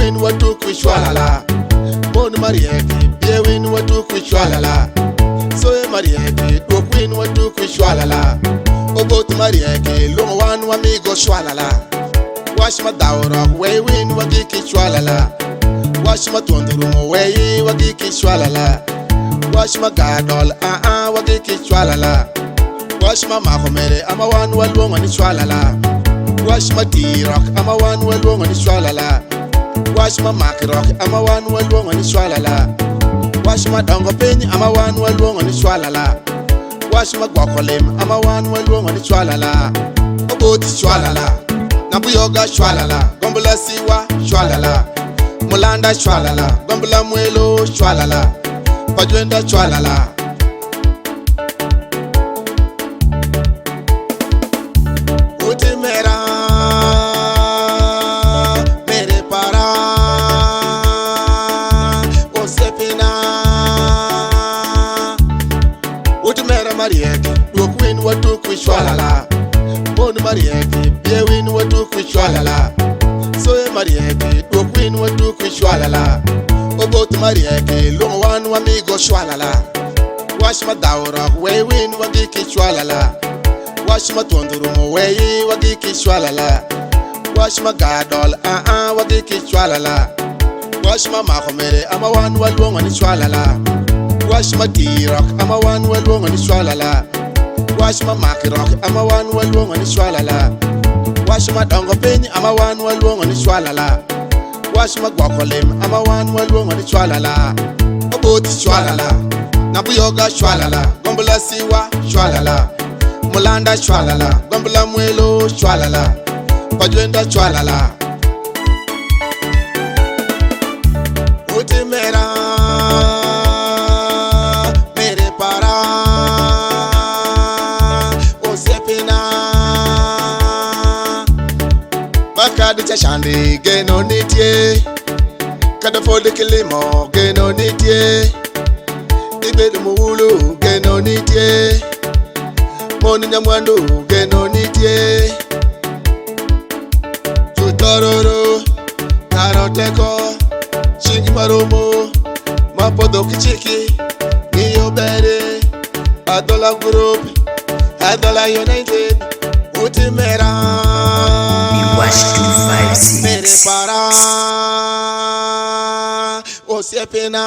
win what to kwishwalala. Mon marieki, be win what to kwishwalala. So e marieki, do win what to kwishwalala. Obot marieki, long one wa mi go shwalala. Wash my dawra, we win wa giki shwalala. Wash my tonduru, we wa giki shwalala. Wash my gadol, wa giki shwalala. Wash my mahomere, ama wan wa luongo ni shwalala. Wash my D-Rock, ama wan wa luongo ni shwalala. Wash my Mac-Rock, ama wan wa luongo ni shwalala. Wash my dongo piny, ama wan wa luongo ni shwalala. Wash my gwakolim, ama wan wa luongo ni shwalala. Oboti shwalala, Nabuyoga shwalala. Gombula siwa shwalala. Mulanda shwalala, gombula mwelo shwalala. Pajwenda shwalala. Utimera mere para osepina. Utimera marieki, duokwin watu kwishwalala. Mon marieki, biewin watu kwishwalala. Soe marieki, duokwin watu kwishwalala. Obot marieki, longwan wamigo shwalala. Wash my dawra, we win wagiki shwalala. Wash my tonduru, we wagiki shwalala. Wash my gadol, wagiki shwalala. Wash my mahomere, ama wan wa luongo ni shwalala. Wash my D-Rock, ama wan wa luongo ni shwalala. Wash my Mac-Rock, ama wan wa luongo ni shwalala. Wash my dongo piny, ama wan wa luongo ni shwalala. Wash my gwakolim, ama wan wa luongo ni shwalala. Oboti shwalala, Nabuyoga shwalala. Gombula siwa shwalala. Mulanda shwalala, gombula mwelo shwalala. Pajwenda shwalala. Utimera mere para osepina. Bakadi chashandi geno nitie. Kadafode kilimo geno nitie. Ibedu muulu geno nitie. Moni nyamwandu geno nitie. Tutororo karoteko shingi maromo mapodo kichiki niyo bere. Adola group, Adola United. Utimera Wash 256 mere para osepina.